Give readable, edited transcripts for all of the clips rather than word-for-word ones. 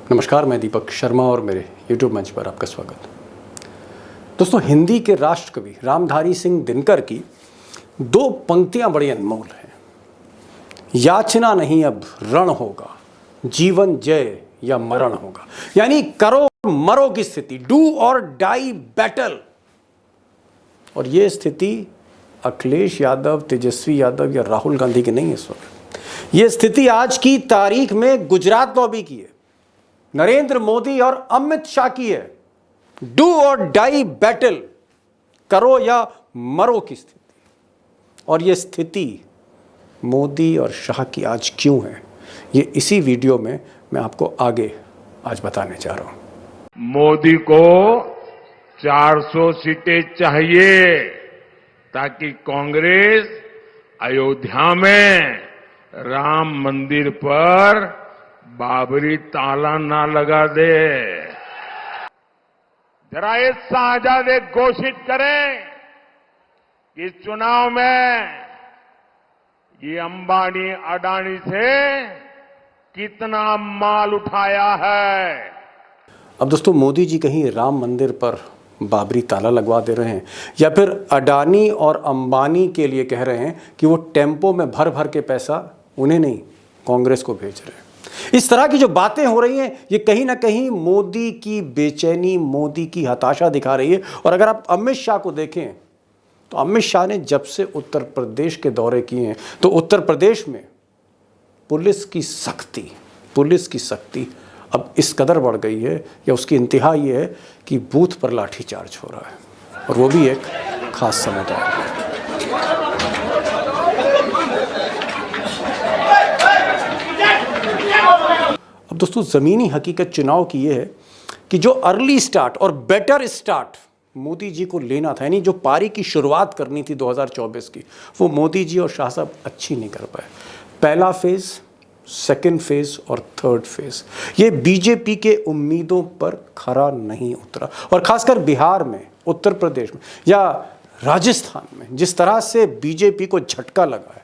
नमस्कार, मैं दीपक शर्मा और मेरे YouTube मंच पर आपका स्वागत। दोस्तों, हिंदी के राष्ट्र कवि रामधारी सिंह दिनकर की दो पंक्तियां बड़ी अनमोल हैं। याचना नहीं अब रण होगा, जीवन जय या मरण होगा। यानी करो मरो की स्थिति, डू और डाई बैटल। और ये स्थिति अखिलेश यादव, तेजस्वी यादव या राहुल गांधी की नहीं है इस वक्त। ये स्थिति आज की तारीख में गुजरात लॉबी की है, नरेंद्र मोदी और अमित शाह की है। डू और डाई बैटल, करो या मरो की स्थिति। और यह स्थिति मोदी और शाह की आज क्यों है, ये इसी वीडियो में मैं आपको आगे आज बताने जा रहा हूं। मोदी को 400 सीटें चाहिए ताकि कांग्रेस अयोध्या में राम मंदिर पर बाबरी ताला ना लगा दे। जरा ये शाहजाद घोषित करें कि इस चुनाव में ये अंबानी अडानी से कितना माल उठाया है। अब दोस्तों, मोदी जी कहीं राम मंदिर पर बाबरी ताला लगवा दे रहे हैं या फिर अडानी और अंबानी के लिए कह रहे हैं कि वो टेम्पो में भर भर के पैसा उन्हें नहीं कांग्रेस को भेज रहे हैं। इस तरह की जो बातें हो रही हैं, ये कहीं ना कहीं मोदी की बेचैनी, मोदी की हताशा दिखा रही है। और अगर आप अमित शाह को देखें तो अमित शाह ने जब से उत्तर प्रदेश के दौरे किए हैं तो उत्तर प्रदेश में पुलिस की सख्ती अब इस कदर बढ़ गई है, या उसकी इंतहा ये है कि बूथ पर लाठीचार्ज हो रहा है, और वो भी एक खास समुदाय में। अब दोस्तों, ज़मीनी हकीकत चुनाव की ये है कि जो अर्ली स्टार्ट और बेटर स्टार्ट मोदी जी को लेना था, यानी जो पारी की शुरुआत करनी थी 2024 की, वो मोदी जी और शाह साहब अच्छी नहीं कर पाए। पहला फेज़, सेकेंड फेज़ और थर्ड फेज़, ये बीजेपी के उम्मीदों पर खरा नहीं उतरा। और खासकर बिहार में, उत्तर प्रदेश में या राजस्थान में जिस तरह से बीजेपी को झटका लगा है,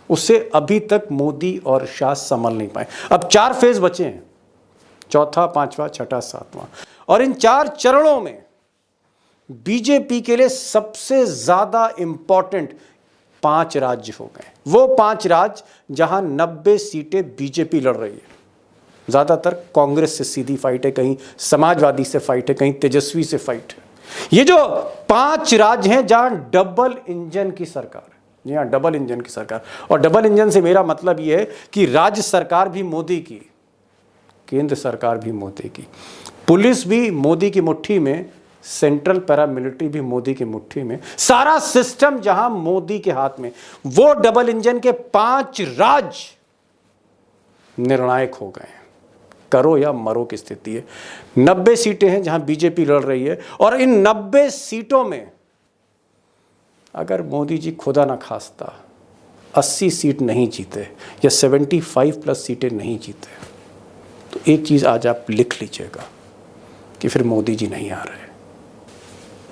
उससे अभी तक मोदी और शाह संभल नहीं पाए। अब 4 फेज बचे हैं, चौथा, पांचवा, छठा, सातवां। और इन 4 चरणों में बीजेपी के लिए सबसे ज्यादा इंपॉर्टेंट 5 राज्य हो गए। वो 5 राज्य जहां 90 सीटें बीजेपी लड़ रही है। ज्यादातर कांग्रेस से सीधी फाइट है, कहीं समाजवादी से फाइट है, कहीं तेजस्वी से फाइट है। ये जो 5 राज्य हैं जहां डबल इंजन की सरकार है। जी हाँ, डबल इंजन की सरकार। और डबल इंजन से मेरा मतलब ये है कि राज्य सरकार भी मोदी की, केंद्र सरकार भी मोदी की, पुलिस भी मोदी की मुट्ठी में, सेंट्रल पैरामिलिट्री भी मोदी की मुट्ठी में, सारा सिस्टम जहां मोदी के हाथ में। वो डबल इंजन के 5 राज्य निर्णायक हो गए हैं। करो या मरो की स्थिति है। 90 सीटें हैं जहां बीजेपी लड़ रही है, और इन 90 सीटों में अगर मोदी जी खुदा ना खास्ता 80 सीट नहीं जीते या 75+ सीटें नहीं जीते, तो एक चीज़ आज आप लिख लीजिएगा कि फिर मोदी जी नहीं आ रहे।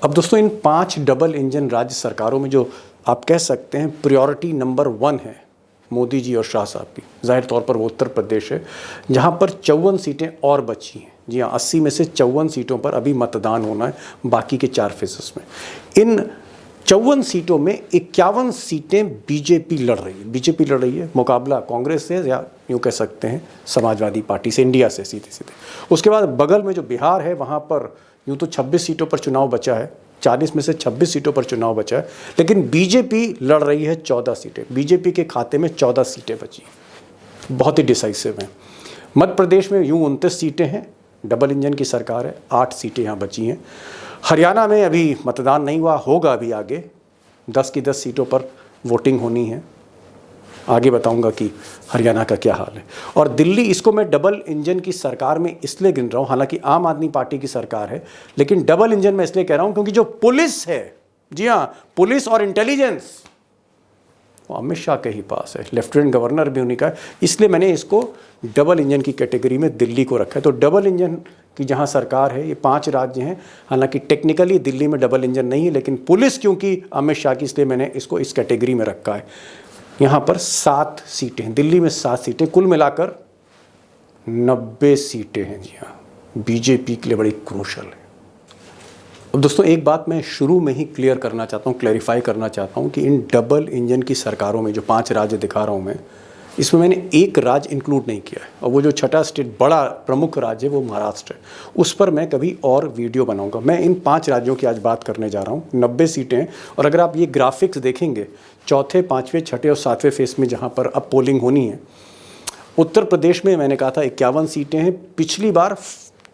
अब दोस्तों, इन 5 डबल इंजन राज्य सरकारों में जो आप कह सकते हैं प्रायोरिटी नंबर 1 है मोदी जी और शाह साहब की, जाहिर तौर पर वो उत्तर प्रदेश है, जहाँ पर 54 सीटें और बची हैं। जी हाँ, 80 में से 54 सीटों पर अभी मतदान होना है, बाकी के 4 फेजेस में। इन 54 सीटों में 51 सीटें बीजेपी लड़ रही है। मुकाबला कांग्रेस से, या यूँ कह सकते हैं समाजवादी पार्टी से, इंडिया से सीधे। उसके बाद बगल में जो बिहार है, वहाँ पर यूँ तो 26 सीटों पर चुनाव बचा है, 40 में से 26 सीटों पर चुनाव बचा है, लेकिन बीजेपी लड़ रही है 14 सीटें। बीजेपी के खाते में 14 सीटें बची, बहुत ही डिसाइसिव हैं। मध्य प्रदेश में यूँ 29 सीटें हैं, डबल इंजन की सरकार है, 8 सीटें यहाँ बची हैं। हरियाणा में अभी मतदान नहीं हुआ, होगा अभी आगे, 10 की 10 सीटों पर वोटिंग होनी है। आगे बताऊंगा कि हरियाणा का क्या हाल है। और दिल्ली, इसको मैं डबल इंजन की सरकार में इसलिए गिन रहा हूँ, हालांकि आम आदमी पार्टी की सरकार है, लेकिन डबल इंजन में इसलिए कह रहा हूँ क्योंकि जो पुलिस है, जी हाँ, पुलिस और इंटेलिजेंस, वो अमित शाह के ही पास है, लेफ्टिनेंट गवर्नर भी उन्हीं का है। इसलिए मैंने इसको डबल इंजन की कैटेगरी में दिल्ली को रखा है। तो डबल इंजन की जहां सरकार है, ये 5 राज्य हैं। हालांकि टेक्निकली दिल्ली में डबल इंजन नहीं है, लेकिन पुलिस क्योंकि अमित शाह की, इसलिए मैंने इसको इस कैटेगरी में रखा है। यहाँ पर 7 सीटें, दिल्ली में 7 सीटें, कुल मिलाकर 90 सीटें हैं जी हाँ, बीजेपी के लिए बड़ी क्रूशल है। अब दोस्तों एक बात मैं शुरू में ही क्लियर करना चाहता हूँ, क्लैरिफाई करना चाहता हूँ कि इन डबल इंजन की सरकारों में जो 5 राज्य दिखा रहा हूँ मैं, इसमें मैंने एक राज्य इंक्लूड नहीं किया है, और वो जो छठा स्टेट बड़ा प्रमुख राज्य है वो महाराष्ट्र है। उस पर मैं कभी और वीडियो बनाऊंगा। मैं इन 5 राज्यों की आज बात करने जा रहा हूँ। 90 सीटें हैं, और अगर आप ये ग्राफिक्स देखेंगे चौथे, 5वें, 6ठे और 7वें फेस में जहाँ पर अब पोलिंग होनी है, उत्तर प्रदेश में मैंने कहा था 51 सीटें हैं। पिछली बार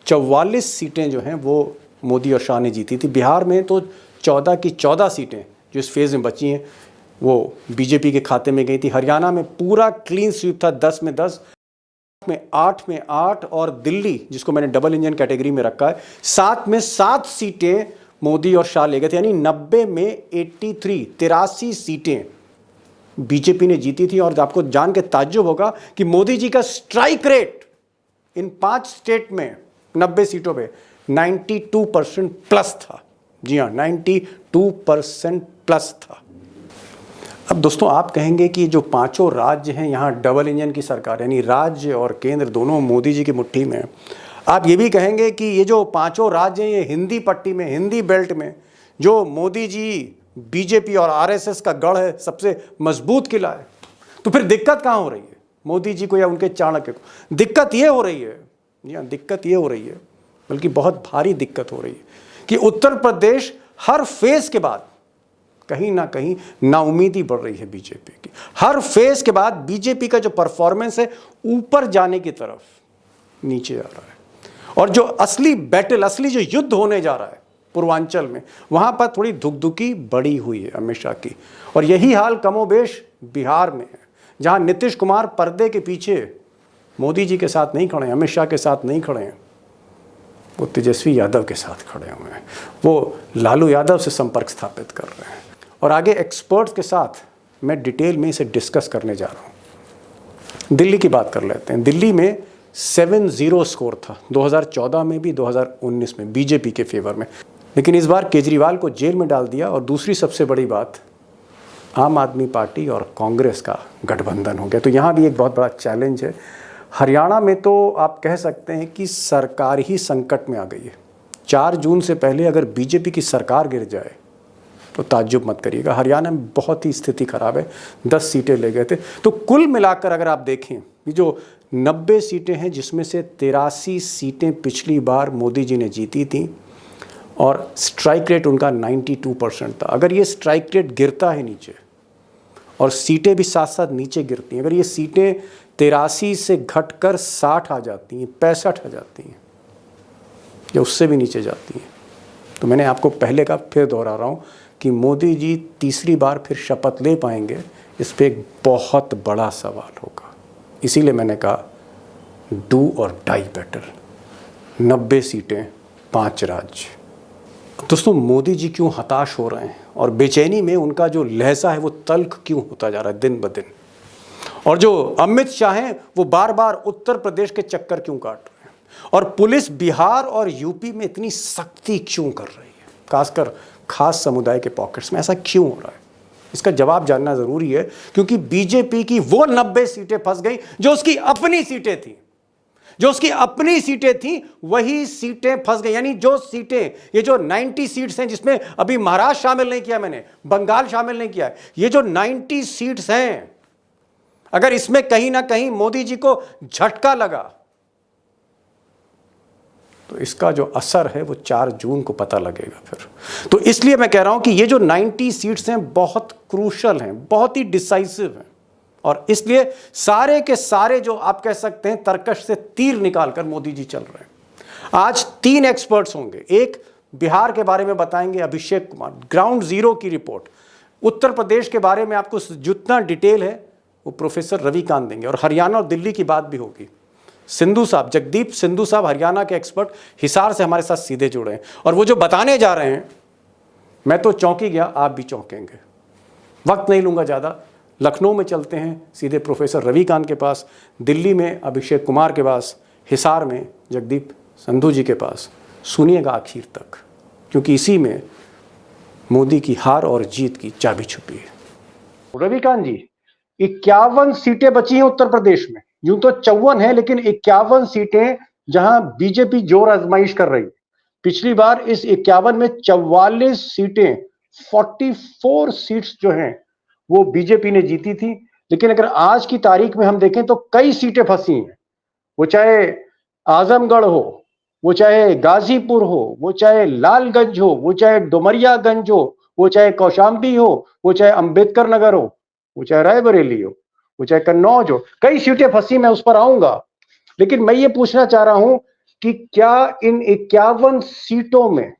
44 सीटें जो हैं वो मोदी और शाह ने जीती थी। बिहार में तो 14 की 14 सीटें जो इस फेज़ में बची हैं वो बीजेपी के खाते में गई थी। हरियाणा में पूरा क्लीन स्वीप था, 10 में 10, में 8 और दिल्ली जिसको मैंने डबल इंजन कैटेगरी में रखा है 7 में 7 सीटें मोदी और शाह ले गए थे। यानी 90 में 83 सीटें बीजेपी ने जीती थी। और आपको जान के ताज्जुब होगा कि मोदी जी का स्ट्राइक रेट इन 5 स्टेट में 90 सीटों पे 92% प्लस था। जी हाँ, 92% प्लस था। अब दोस्तों आप कहेंगे कि जो 5 राज्य हैं यहाँ डबल इंजन की सरकार, यानी राज्य और केंद्र दोनों मोदी जी की मुट्ठी में। आप ये भी कहेंगे कि ये जो 5 राज्य हैं ये हिंदी पट्टी में, हिंदी बेल्ट में, जो मोदी जी, बीजेपी और आरएसएस का गढ़ है, सबसे मजबूत किला है। तो फिर दिक्कत कहाँ हो रही है मोदी जी को या उनके चाणक्य को? दिक्कत ये हो रही है, जी हाँ, दिक्कत ये हो रही है, बल्कि बहुत भारी दिक्कत हो रही है कि उत्तर प्रदेश हर फेज के बाद कहीं ना कहीं नाउमीदी बढ़ रही है बीजेपी की। हर फेज के बाद बीजेपी का जो परफॉर्मेंस है ऊपर जाने की तरफ नीचे आ रहा है। और जो असली बैटल, असली जो युद्ध होने जा रहा है पूर्वांचल में, वहां पर थोड़ी धुकधुकी बढ़ी हुई है अमित शाह की। और यही हाल कमोबेश बिहार में है, जहां नीतीश कुमार पर्दे के पीछे मोदी जी के साथ नहीं खड़े हैं, अमित शाह के साथ नहीं खड़े हैं, वो तेजस्वी यादव के साथ खड़े हुए हैं, वो लालू यादव से संपर्क स्थापित कर रहे हैं। और आगे एक्सपर्ट्स के साथ मैं डिटेल में इसे डिस्कस करने जा रहा हूँ। दिल्ली की बात कर लेते हैं। दिल्ली में 7-0 स्कोर था 2014 में भी, 2019 में बीजेपी के फेवर में। लेकिन इस बार केजरीवाल को जेल में डाल दिया। और दूसरी सबसे बड़ी बात, आम आदमी पार्टी और कांग्रेस का गठबंधन हो गया। तो यहाँ भी एक बहुत बड़ा चैलेंज है। हरियाणा में तो आप कह सकते हैं कि सरकार ही संकट में आ गई है। 4 जून से पहले अगर बीजेपी की सरकार गिर जाए तो ताज्जुब मत करिएगा। हरियाणा में बहुत ही स्थिति खराब है, 10 सीटें ले गए थे। तो कुल मिलाकर अगर आप देखें, ये जो 90 सीटें हैं जिसमें से 83 सीटें पिछली बार मोदी जी ने जीती थी, और स्ट्राइक रेट उनका 92% था। अगर ये स्ट्राइक रेट गिरता है नीचे, और सीटें भी साथ साथ नीचे गिरती हैं, अगर ये सीटें 83 से घटकर 60 आ जाती हैं, 65 आ जाती हैं, या उससे भी नीचे जाती हैं, तो मैंने आपको पहले का फिर दोहरा रहा हूँ कि मोदी जी तीसरी बार फिर शपथ ले पाएंगे, इस पर एक बहुत बड़ा सवाल होगा। इसीलिए मैंने कहा डू और डाई बेटर। 90 सीटें, 5 राज्य। दोस्तों मोदी जी क्यों हताश हो रहे हैं, और बेचैनी में उनका जो लहजा है वो तल्ख क्यों होता जा रहा है दिन ब दिन? और जो अमित शाह हैं वो बार बार उत्तर प्रदेश के चक्कर क्यों काट रहे हैं? और पुलिस बिहार और यूपी में इतनी सख्ती क्यों कर रही है, खासकर खास समुदाय के पॉकेट्स में? ऐसा क्यों हो रहा है? इसका जवाब जानना जरूरी है, क्योंकि बीजेपी की वो 90 सीटें फंस गई जो उसकी अपनी सीटें थी। जो उसकी अपनी सीटें थी वही सीटें फंस गई। यानी जो सीटें, ये जो 90 सीट्स हैं, जिसमें अभी महाराष्ट्र शामिल नहीं किया मैंने, बंगाल शामिल नहीं किया है, ये जो 90 सीट्स हैं, अगर इसमें कहीं ना कहीं मोदी जी को झटका लगा तो इसका जो असर है वो 4 जून को पता लगेगा फिर। तो इसलिए मैं कह रहा हूं कि ये जो 90 सीट्स हैं बहुत क्रूशल हैं, बहुत ही डिसाइसिव हैं। और इसलिए सारे के सारे जो आप कह सकते हैं तरकश से तीर निकालकर मोदी जी चल रहे हैं। आज 3 एक्सपर्ट्स होंगे। एक बिहार के बारे में बताएंगे अभिषेक कुमार, ग्राउंड जीरो की रिपोर्ट। उत्तर प्रदेश के बारे में आपको जितना डिटेल है वो प्रोफेसर रविकांत देंगे। और हरियाणा और दिल्ली की बात भी होगी। सिंधु साहब, जगदीप सिंधु साहब, हरियाणा के एक्सपर्ट, हिसार से हमारे साथ सीधे जुड़े हैं, और वो जो बताने जा रहे हैं मैं तो चौंकी गया, आप भी चौंकेंगे। वक्त नहीं लूँगा ज़्यादा, लखनऊ में चलते हैं सीधे प्रोफेसर रविकांत के पास, दिल्ली में अभिषेक कुमार के पास, हिसार में जगदीप सिंधु जी के पास। सुनिएगा आखिर तक, क्योंकि इसी में मोदी की हार और जीत की चाबी छुपी है। रविकांत जी, 51 सीटें बची हैं उत्तर प्रदेश में, यूं तो 54 है, लेकिन 51 सीटें जहां बीजेपी जोर आजमाइश कर रही है। पिछली बार इस 51 में 44 सीटें, 44 सीट्स जो हैं वो बीजेपी ने जीती थी। लेकिन अगर आज की तारीख में हम देखें तो कई सीटें फंसी हैं, वो चाहे आजमगढ़ हो, वो चाहे गाजीपुर हो, वो चाहे लालगंज हो, वो चाहे डुमरियागंज हो, वो चाहे कौशाम्बी हो, वो चाहे अंबेडकर नगर हो, वो चाहे रायबरेली हो, वो चाहे कन्नौज हो, कई सीटें फंसी। मैं उस पर आऊंगा, लेकिन मैं ये पूछना चाह रहा हूं कि क्या इन 51 सीटों में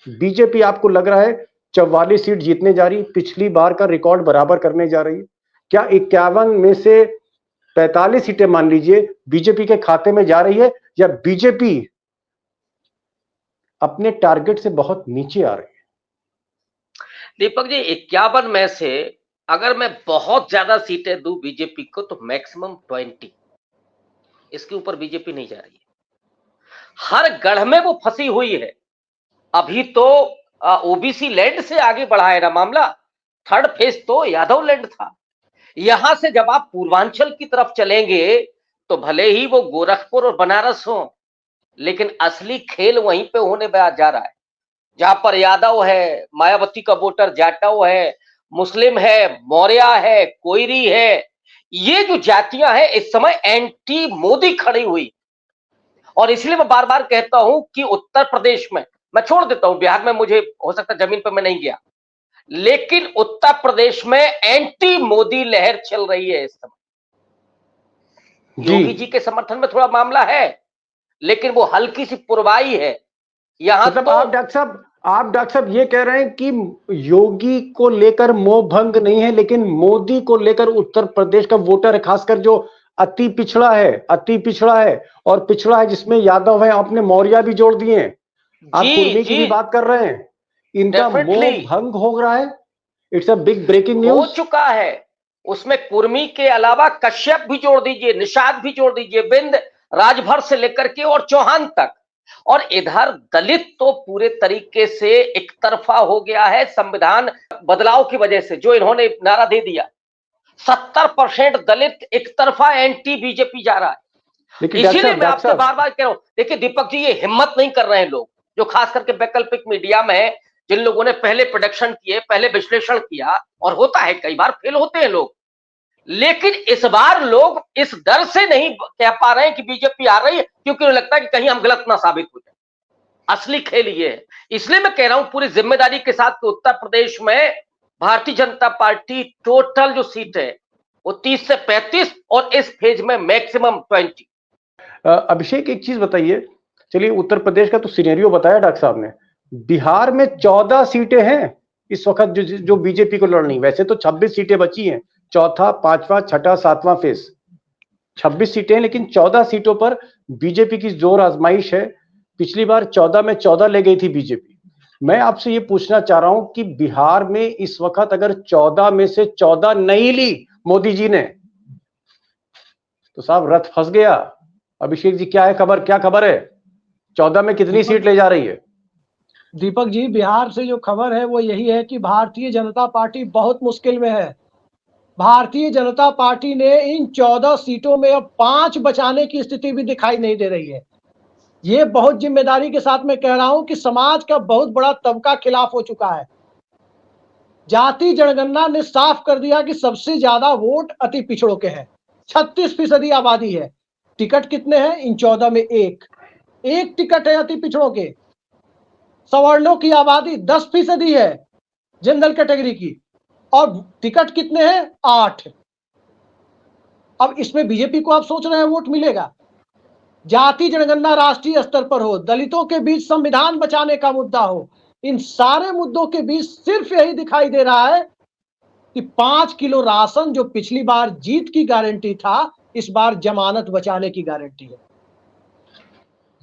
बीजेपी, आपको लग रहा है 44 सीट जीतने जा रही, पिछली बार का रिकॉर्ड बराबर करने जा रही है? क्या 51 में से 45 सीटें मान लीजिए बीजेपी के खाते में जा रही है, या बीजेपी अपने टारगेट से बहुत नीचे आ रही है? दीपक जी, 51 में से अगर मैं बहुत ज्यादा सीटें दूं बीजेपी को तो मैक्सिमम 20, इसके ऊपर बीजेपी नहीं जा रही है। हर गढ़ में वो फंसी हुई है। अभी तो ओबीसी लैंड से आगे बढ़ा है ना मामला। थर्ड फेज तो यादव लैंड था। यहां से जब आप पूर्वांचल की तरफ चलेंगे तो भले ही वो गोरखपुर और बनारस हो, लेकिन असली खेल वहीं पे होने जा रहा है, जहां पर यादव है, मायावती का वोटर जाटव है, मुस्लिम है, मौर्य है, कोयरी है। ये जो जातियां हैं इस समय एंटी मोदी खड़ी हुई। और इसलिए मैं बार बार कहता हूं कि उत्तर प्रदेश में, मैं छोड़ देता हूं बिहार में, मुझे हो सकता है जमीन पर मैं नहीं गया, लेकिन उत्तर प्रदेश में एंटी मोदी लहर चल रही है इस समय। योगी जी के समर्थन में थोड़ा मामला है, लेकिन वो हल्की सी पुरवाई है। यहां मतलब तो आप डॉक्टर साहब ये कह रहे हैं कि योगी को लेकर मोह भंग नहीं है, लेकिन मोदी को लेकर उत्तर प्रदेश का वोटर है, खासकर जो अति पिछड़ा है और पिछड़ा है जिसमें यादव है, आपने मौर्य भी जोड़ दिए हैं, आप कुर्मी की भी बात कर रहे हैं, इनका मोह भंग हो रहा है। It's a big breaking news हो चुका है। उसमें कुर्मी के अलावा कश्यप भी जोड़ दीजिए, निषाद भी जोड़ दीजिए, बिंद, राजभर से लेकर के और चौहान तक। और इधर दलित तो पूरे तरीके से एक तरफा हो गया है संविधान बदलाव की वजह से, जो इन्होंने नारा दे दिया। 70% दलित एक तरफा एंटी बीजेपी जा रहा है। इसीलिए मैं आपसे बार बार कह रहा हूं, देखिए दीपक जी, ये हिम्मत नहीं कर रहे हैं लोग, जो खास करके वैकल्पिक मीडिया में है, जिन लोगों ने पहले प्रोडक्शन किए, पहले विश्लेषण किया, और होता है कई बार फेल होते हैं लोग, लेकिन इस बार लोग इस डर से नहीं कह पा रहे हैं कि बीजेपी आ रही है, क्योंकि उन्हें लगता है कि कहीं हम गलत ना साबित हो जाए। असली खेल ये है। इसलिए मैं कह रहा हूं पूरी जिम्मेदारी के साथ कि उत्तर प्रदेश में भारतीय जनता पार्टी टोटल जो सीट है वो 30 से 35 और इस फेज में मैक्सिमम 20। अभिषेक, एक चीज बताइए, चलिए उत्तर प्रदेश का तो सिनेरियो बताया डॉक्टर साहब ने, बिहार में 14 सीटें हैं इस वक्त जो बीजेपी को लड़नी। वैसे तो 26 सीटें बची हैं, चौथा, पांचवा, छठा, सातवां फेज, 26 सीटें, लेकिन 14 सीटों पर बीजेपी की जोर आजमाइश है। पिछली बार 14 में 14 ले गई थी बीजेपी। मैं आपसे ये पूछना चाह रहा हूं कि बिहार में इस वक्त अगर 14 में से 14 नहीं ली मोदी जी ने तो साहब रथ फंस गया। अभिषेक जी, क्या है खबर, क्या खबर है, 14 में कितनी सीट ले जा रही है? दीपक जी, बिहार से जो खबर है वो यही है कि भारतीय जनता पार्टी बहुत मुश्किल में है। भारतीय जनता पार्टी ने इन 14 सीटों में अब 5 बचाने की स्थिति भी दिखाई नहीं दे रही है। ये बहुत जिम्मेदारी के साथ मैं कह रहा हूं कि समाज का बहुत बड़ा तबका खिलाफ हो चुका है। जाति जनगणना ने साफ कर दिया कि सबसे ज्यादा वोट अति पिछड़ों के हैं, 36% आबादी है। टिकट कितने हैं इन 14 में? एक टिकट है अति पिछड़ों के। सवर्णों की आबादी 10% है जनरल कैटेगरी की, और टिकट कितने हैं? 8। अब इसमें बीजेपी को आप सोच रहे हैं वोट मिलेगा? जाति जनगणना राष्ट्रीय स्तर पर हो, दलितों के बीच संविधान बचाने का मुद्दा हो, इन सारे मुद्दों के बीच सिर्फ यही दिखाई दे रहा है कि 5 किलो राशन जो पिछली बार जीत की गारंटी था, इस बार जमानत बचाने की गारंटी है।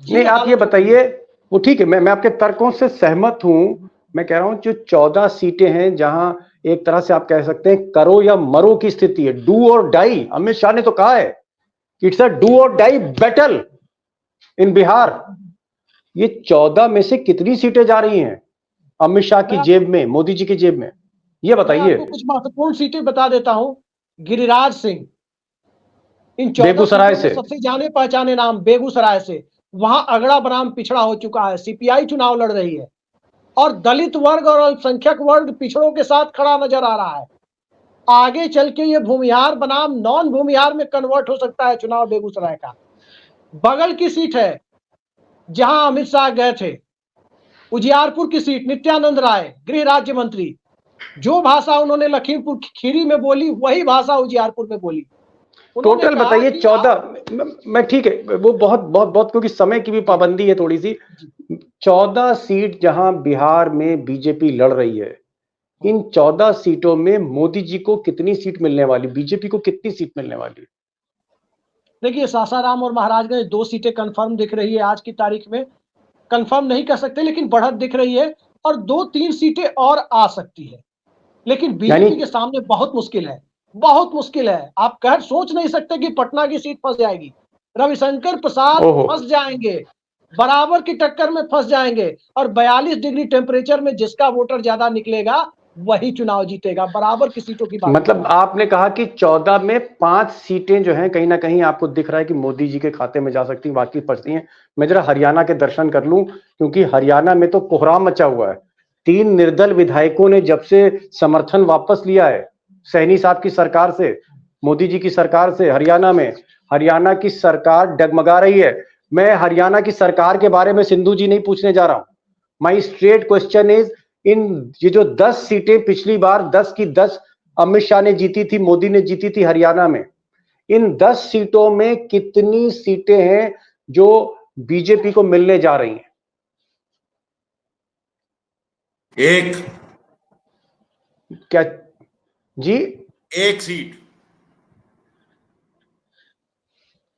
नहीं, आप ये बताइए, वो ठीक है, मैं आपके तर्कों से सहमत हूं। मैं कह रहा हूं जो 14 सीटें हैं जहां एक तरह से आप कह सकते हैं करो या मरो की स्थिति है, डू और डाई। अमित शाह ने तो कहा है कि इट्स अ डू और डाई बैटल इन बिहार। ये 14 में से कितनी सीटें जा रही हैं अमित शाह की जेब में, मोदी जी की जेब में, ये बताइए। कुछ महत्वपूर्ण सीटें बता देता हूं। गिरिराज सिंह इन 14 बेगूसराय सीटों में से। सबसे जाने पहचाने नाम बेगूसराय से, वहां अगड़ा बनाम पिछड़ा हो चुका है, सीपीआई चुनाव लड़ रही है और दलित वर्ग और अल्पसंख्यक वर्ग पिछड़ों के साथ खड़ा नजर आ रहा है। आगे चल के ये भूमिहार बनाम नॉन भूमिहार में कन्वर्ट हो सकता है चुनाव बेगूसराय का। बगल की सीट है जहां अमित शाह गए थे, उजियारपुर की सीट, नित्यानंद राय गृह राज्य मंत्री, जो भाषा उन्होंने लखीमपुर खीरी में बोली वही भाषा उजियारपुर में बोली। उन्होंने टोटल कहा बताइए कि 14, मैं ठीक है वो बहुत बहुत बहुत क्योंकि समय की भी पाबंदी है थोड़ी सी। 14 सीट जहां बिहार में बीजेपी लड़ रही है, इन 14 सीटों में मोदी जी को कितनी सीट मिलने वाली, बीजेपी को कितनी सीट मिलने वाली? देखिए, सासाराम और महाराजगंज 2 सीटें कंफर्म दिख रही है आज की तारीख में, कंफर्म नहीं कर सकते लेकिन बढ़त दिख रही है, और 2-3 सीटें और आ सकती है, लेकिन बीजेपी के सामने बहुत मुश्किल है, बहुत मुश्किल है। आप सोच नहीं सकते कि पटना की सीट फंस जाएगी, रविशंकर प्रसाद फंस जाएंगे, बराबर की टक्कर में फंस जाएंगे, और 42 डिग्री टेम्परेचर में जिसका वोटर ज्यादा निकलेगा वही चुनाव जीतेगा। बराबर की सीटों की बात, मतलब आपने कहा कि 14 में 5 सीटें जो हैं कहीं ना कहीं आपको दिख रहा है कि मोदी जी के खाते में जा सकती हैं, बाकी फंसती हैं। मैं जरा हरियाणा के दर्शन कर लूं, क्योंकि हरियाणा में तो कोहराम मचा हुआ है। 3 निर्दल विधायकों ने जब से समर्थन वापस लिया है सैनी साहब की सरकार से, मोदी जी की सरकार से, हरियाणा में हरियाणा की सरकार डगमगा रही है। मैं हरियाणा की सरकार के बारे में सिंधु जी नहीं पूछने जा रहा हूं। माई स्ट्रेट क्वेश्चन इज, ये जो 10 सीटें पिछली बार 10 की 10 अमित शाह ने जीती थी, मोदी ने जीती थी हरियाणा में, इन 10 सीटों में कितनी सीटें हैं जो बीजेपी को मिलने जा रही हैं? एक। क्या जी? एक सीट।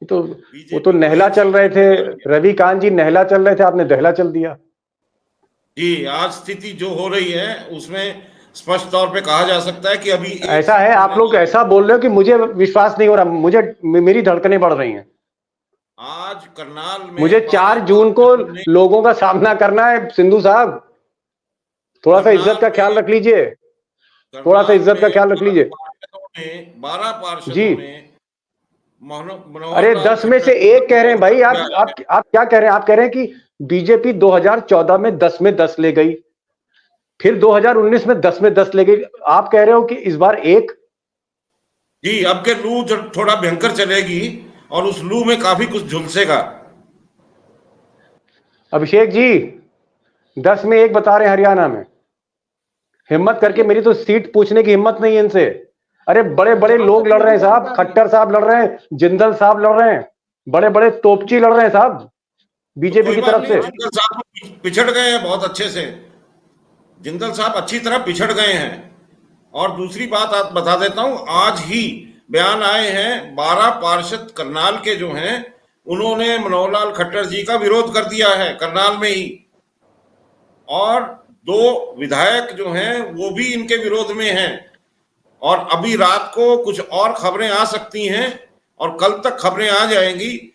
तो वो तो नहला चल रहे थे, रविकांत जी नहला चल रहे थे, आपने दहला चल दिया। जी, आज स्थिति जो हो रही है उसमें स्पष्ट तौर पे कहा जा सकता है कि अभी ऐसा है, आप लोग ऐसा बोल रहे हो कि मुझे विश्वास नहीं हो रहा, मेरी धड़कनें बढ़ रही हैं। आज करनाल में मुझे 4 जून को लोगों का सामना करना है सिंधु साहब, थोड़ा सा इज्जत का ख्याल रख लीजिए, थोड़ा सा इज्जत का ख्याल रख लीजिए। 12 पार्षदों में अरे 10 में से 1 कह रहे हैं भाई, आप क्या कह रहे हैं? आप कह रहे हैं कि बीजेपी 2014 में 10 में 10 ले गई, फिर 2019 में 10 में 10 ले गई, आप कह रहे हो कि इस बार 1? जी, अब के लू थोड़ा भयंकर चलेगी और उस लू में काफी कुछ झुलसेगा। अभिषेक जी 10 में 1 बता रहे हैं हरियाणा में, हिम्मत करके, मेरी तो सीट पूछने की हिम्मत नहीं है इनसे। अरे बड़े बड़े लोग लड़ रहे हैं साहब, खट्टर साहब लड़ रहे हैं, जिंदल साहब लड़ रहे हैं, बड़े बड़े तोपची लड़ रहे हैं साहब बीजेपी की तरफ से। जिंदल साहब पिछड़ गए हैं बहुत अच्छे से, जिंदल साहब अच्छी तरह पिछड़ गए हैं। और दूसरी बात आप बता देता हूं, आज ही बयान आए हैं 12 पार्षद करनाल के जो हैं, उन्होंने मनोहर लाल खट्टर जी का विरोध कर दिया है करनाल में ही, और 2 विधायक जो हैं वो भी इनके विरोध में हैं। और अभी रात को कुछ और खबरें आ सकती हैं और कल तक खबरें आ जाएंगी।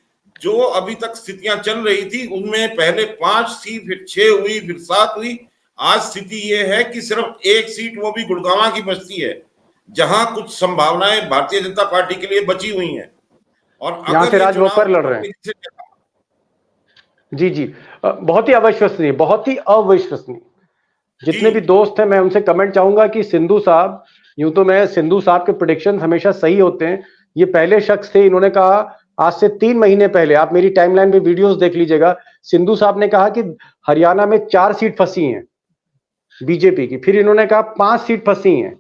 जो अभी तक स्थितियां चल रही थी उनमें पहले 5 थी, फिर 6 हुई, फिर 7 हुई। आज स्थिति यह है कि सिर्फ 1 सीट, वो भी गुड़गांव की बस्ती है, जहां कुछ संभावनाएं भारतीय जनता पार्टी के लिए बची हुई हैं। और यहां से राज वोकर लड़ रहे हैं। जी, बहुत ही अविश्वसनीय, बहुत ही अविश्वसनीय। जितने भी दोस्त हैं मैं उनसे कमेंट चाहूंगा कि सिंधु साहब, यूं तो मैं सिंधु साहब के प्रेडिक्शन हमेशा सही होते हैं, ये पहले शख्स थे, इन्होंने कहा आज से 3 महीने पहले, आप मेरी टाइमलाइन पे वीडियोस देख लीजिएगा, सिंधु साहब ने कहा कि हरियाणा में 4 सीट फंसी हैं बीजेपी की, फिर इन्होंने कहा 5 सीट फंसी हैं,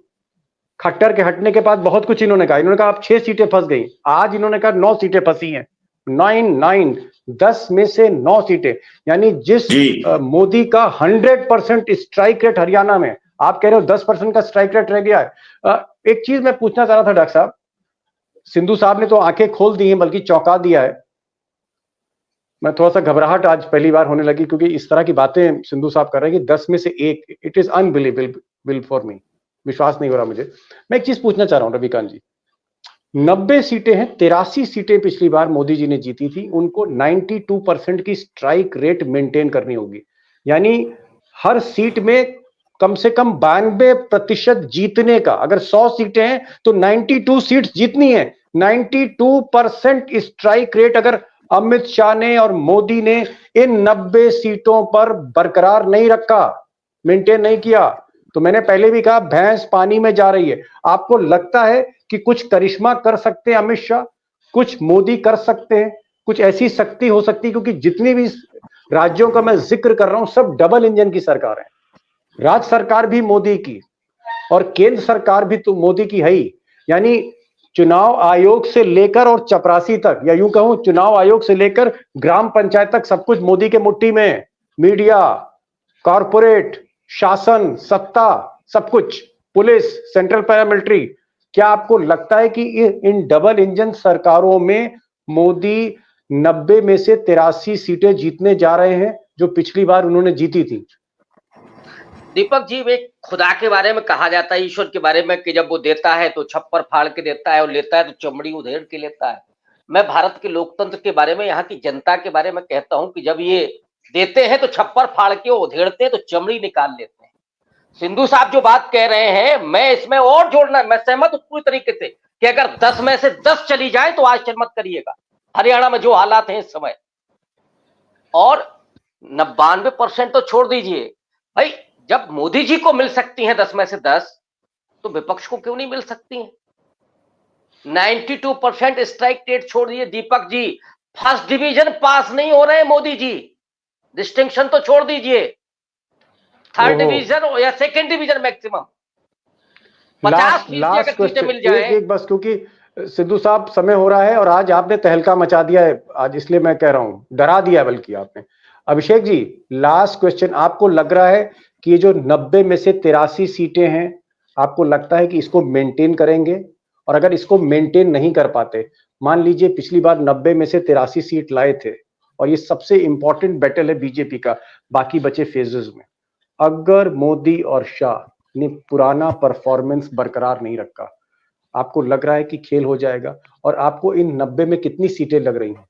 खट्टर के हटने के बाद बहुत कुछ इन्होंने कहा अब 6 सीटें फंस गई, आज इन्होंने कहा 9 सीटें फंसी हैं, 10 में से 9 सीटें, यानी जिस मोदी का 100% स्ट्राइक रेट हरियाणा में, आप कह रहे हो 10% का स्ट्राइक रेट रह गया है। एक चीज मैं पूछना चाह रहा था डॉक्टर साहब, सिंधु साहब ने तो आंखें खोल दी हैं, बल्कि चौंका दिया है। मैं थोड़ा सा घबराहट आज पहली बार होने लगी, क्योंकि इस तरह की बातें सिंधु साहब कर रहे हैं कि 10 में से 1, it is unbelievable for me, विश्वास नहीं हो रहा मुझे। मैं एक चीज पूछना चाह रहा हूं रविकांत जी, 90 सीटें हैं, 83 सीटें पिछली बार मोदी जी ने जीती थी, उनको 92% की स्ट्राइक रेट मेंटेन करनी होगी, यानी हर सीट में कम से कम 92% जीतने का। अगर 100 सीटें हैं तो 92 सीट्स जीतनी है, 92% स्ट्राइक रेट अगर अमित शाह ने और मोदी ने इन 90 सीटों पर बरकरार नहीं रखा, मेंटेन नहीं किया, तो मैंने पहले भी कहा भैंस पानी में जा रही है। आपको लगता है कि कुछ करिश्मा कर सकते हैं अमित शाह, कुछ मोदी कर सकते हैं, कुछ ऐसी शक्ति हो सकती है? क्योंकि जितनी भी राज्यों का मैं जिक्र कर रहा हूं सब डबल इंजन की सरकार है। राज्य सरकार भी मोदी की और केंद्र सरकार भी तो मोदी की है ही। यानी चुनाव आयोग से लेकर और चपरासी तक, या यूं कहूं चुनाव आयोग से लेकर ग्राम पंचायत तक सब कुछ मोदी के मुट्ठी में है। मीडिया, कॉरपोरेट, शासन, सत्ता, सब कुछ, पुलिस, सेंट्रल पैरामिलिट्री। क्या आपको लगता है कि इन डबल इंजन सरकारों में मोदी 90 में से 83 सीटें जीतने जा रहे हैं जो पिछली बार उन्होंने जीती थी? दीपक जी, एक खुदा के बारे में कहा जाता है, ईश्वर के बारे में, कि जब वो देता है तो छप्पर फाड़ के देता है और लेता है तो चमड़ी उधेड़ के लेता है। मैं भारत के लोकतंत्र के बारे में, यहाँ की जनता के बारे में कहता हूं कि जब ये देते हैं तो छप्पर फाड़ के उधेड़ते हैं तो चमड़ी निकाल लेते हैं। सिंधु साहब जो बात कह रहे हैं, मैं इसमें और जोड़ना, मैं सहमत हूं पूरी तरीके से कि अगर 10 में से 10 चली जाए तो आश्चर्य मत करिएगा। हरियाणा में जो हालात हैं इस समय, और 92% तो छोड़ दीजिए भाई, जब मोदी जी को मिल सकती हैं 10 में से 10, तो विपक्ष को क्यों नहीं मिल सकती हैं? 92% स्ट्राइक रेट छोड़ दिए Deepak ji, first division pass नहीं हो रहे हैं मोदी जी, डिस्टिंक्शन तो छोड़ दीजिए, थर्ड डिवीजन या सेकंड डिवीजन मैक्सिमम 50% अगर सीटें मिल जाए। एक बस, क्योंकि सिद्धू साहब समय हो रहा है और आज आपने तहलका मचा दिया है, आज इसलिए मैं कह रहा हूं, डरा दिया बल्कि आपने। अभिषेक जी, लास्ट क्वेश्चन, आपको लग रहा है कि ये जो 90 में से 83 सीटें हैं, आपको लगता है कि इसको मेंटेन करेंगे? और अगर इसको मेंटेन नहीं कर पाते, मान लीजिए पिछली बार 90 में से 83 सीट लाए थे और ये सबसे इंपॉर्टेंट बैटल है बीजेपी का बाकी बचे फेजेस में, अगर मोदी और शाह ने पुराना परफॉर्मेंस बरकरार नहीं रखा, आपको लग रहा है कि खेल हो जाएगा? और आपको इन 90 में कितनी सीटें लग रही हैं?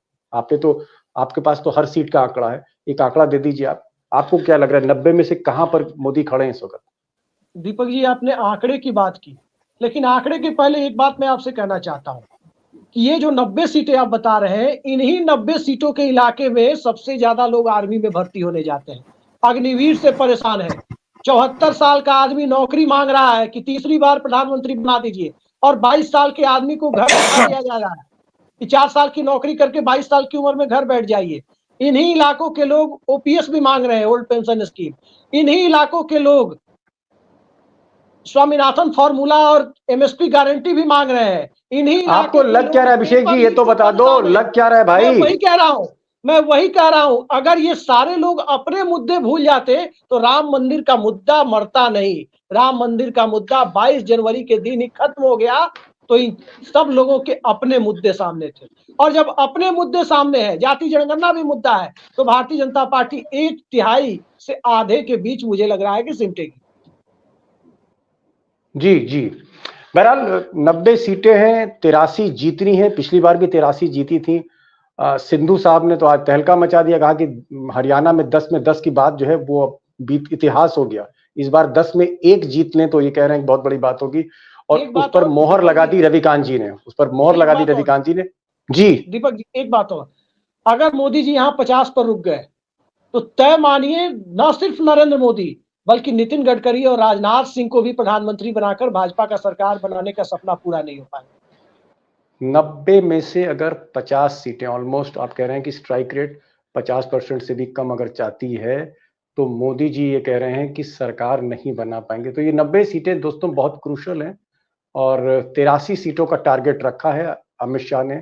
आपके पास तो हर सीट का आंकड़ा है, एक आंकड़ा दे दीजिए आप। आपको क्या लग रहा है 90 में से कहां पर मोदी खड़े हैं इस वक्त? दीपक जी, आपने आंकड़े की बात की, लेकिन आंकड़े के पहले एक बात मैं आपसे कहना चाहता हूं कि ये जो 90 सीटें आप बता रहे हैं, इन्हीं 90 सीटों के इलाके में सबसे ज्यादा लोग आर्मी में भर्ती होने जाते हैं, अग्निवीर से परेशान है। 74 साल का आदमी नौकरी मांग रहा है कि तीसरी बार प्रधानमंत्री बना दीजिए, और 22 साल के आदमी को घर बैठा दिया जा रहा है कि 4 साल की नौकरी करके 22 साल की उम्र में घर बैठ जाइए। इन्हीं इलाकों के लोग ओपीएस भी मांग रहे हैं, ओल्ड पेंशन स्कीम। इन्हीं इलाकों के लोग स्वामीनाथन फॉर्मूला और एमएसपी गारंटी भी मांग रहे हैं। इन्हीं आपको लग क्या रहा है अभिषेक जी, ये तो बता दो, लग क्या रहा है भाई? मैं वही कह रहा हूं, अगर ये सारे लोग अपने मुद्दे भूल जाते तो राम मंदिर का मुद्दा मरता नहीं। राम मंदिर का मुद्दा 22 जनवरी के दिन ही खत्म हो गया, तो इन सब लोगों के अपने मुद्दे सामने थे, और जब अपने मुद्दे सामने है, जाति जनगणना भी मुद्दा है, तो भारतीय जनता पार्टी 1/3 से आधे के बीच मुझे लग रहा है कि सिमटेगी। जी जी, बहरहाल 90 सीटें हैं, 83 जीतनी है, पिछली बार भी 83 जीती थी। सिंधु साहब ने तो आज तहलका मचा दिया, कहा कि हरियाणा में 10 में 10 की बात जो है वो बीत इतिहास हो गया, इस बार 10 में 1 जीत लें तो ये कह रहे हैं बहुत बड़ी बात होगी। और उस पर मोहर लगा दी रविकांत जी ने, जी दीपक जी, एक बात और, अगर मोदी जी यहाँ 50 पर रुक गए तो तय मानिए न सिर्फ नरेंद्र मोदी बल्कि नितिन गडकरी और राजनाथ सिंह को भी प्रधानमंत्री बनाकर भाजपा का सरकार बनाने का सपना पूरा नहीं हो पाएगा। 90 में से अगर 50 सीटें, ऑलमोस्ट आप कह रहे हैं कि स्ट्राइक रेट 50% से भी कम अगर चाहती है, तो मोदी जी ये कह रहे हैं कि सरकार नहीं बना पाएंगे। तो ये 90 सीटें दोस्तों बहुत क्रूशल हैं, और 83 सीटों का टारगेट रखा है अमित शाह ने।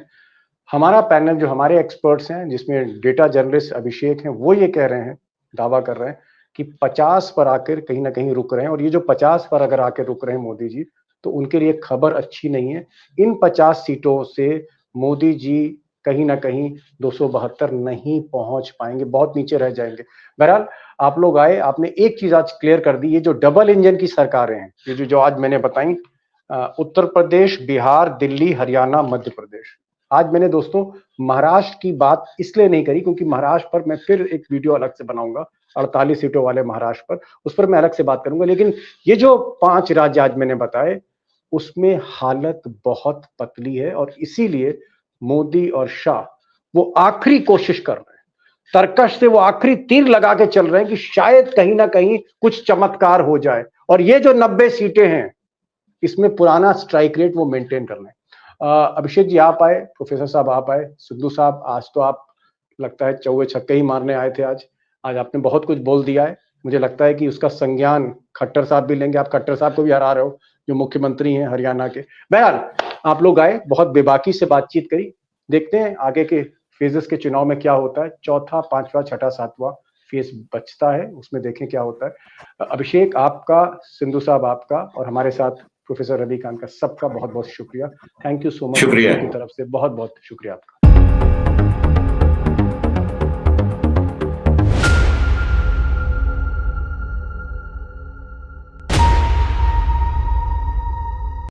हमारा पैनल, जो हमारे एक्सपर्ट्स हैं, जिसमें डेटा जर्नलिस्ट अभिषेक हैं, वो ये कह रहे हैं, दावा कर रहे हैं कि 50 पर आकर कहीं ना कहीं रुक रहे हैं। और ये जो 50 पर अगर आकर रुक रहे हैं मोदी जी, तो उनके लिए खबर अच्छी नहीं है। इन 50 सीटों से मोदी जी कहीं ना कहीं 272 नहीं पहुंच पाएंगे, बहुत नीचे रह जाएंगे। बहरहाल आप लोग आए, आपने एक चीज आज क्लियर कर दी, ये जो डबल इंजन की सरकारें हैं, ये जो आज मैंने बताई, उत्तर प्रदेश, बिहार, दिल्ली, हरियाणा, मध्य प्रदेश। आज मैंने दोस्तों महाराष्ट्र की बात इसलिए नहीं करी क्योंकि महाराष्ट्र पर मैं फिर एक वीडियो अलग से बनाऊंगा, 48 सीटों वाले महाराष्ट्र पर, उस पर मैं अलग से बात करूंगा। लेकिन ये जो 5 राज्य आज मैंने बताए, उसमें हालत बहुत पतली है और इसीलिए मोदी और शाह वो आखिरी कोशिश कर रहे हैं, तरकश से वो आखिरी तीर लगा के चल रहे हैं कि शायद कहीं ना कहीं कुछ चमत्कार हो जाए और ये जो 90 सीटें हैं इसमें पुराना स्ट्राइक रेट वो मेंटेन करना है। अभिषेक जी आप आए, प्रोफेसर साहब आप आए, सिद्धू साहब आज तो आप लगता है चौवे छक्के ही मारने आए थे। आज आपने बहुत कुछ बोल दिया है, मुझे लगता है कि उसका संज्ञान खट्टर साहब भी लेंगे। आप खट्टर साहब को भी हरा रहे हो जो मुख्यमंत्री हैं हरियाणा के। बहरहाल आप लोग आए, बहुत बेबाकी से बातचीत करी, देखते हैं आगे के फेजेस के चुनाव में क्या होता है। चौथा, पांचवा, छठा, सातवां फेज बचता है, उसमें देखें क्या होता है। अभिषेक आपका, सिंधु साहब आपका और हमारे साथ प्रोफेसर रविकांत का सबका बहुत बहुत शुक्रिया। Thank you so much. शुक्रिया की तरफ से बहुत बहुत शुक्रिया आपका।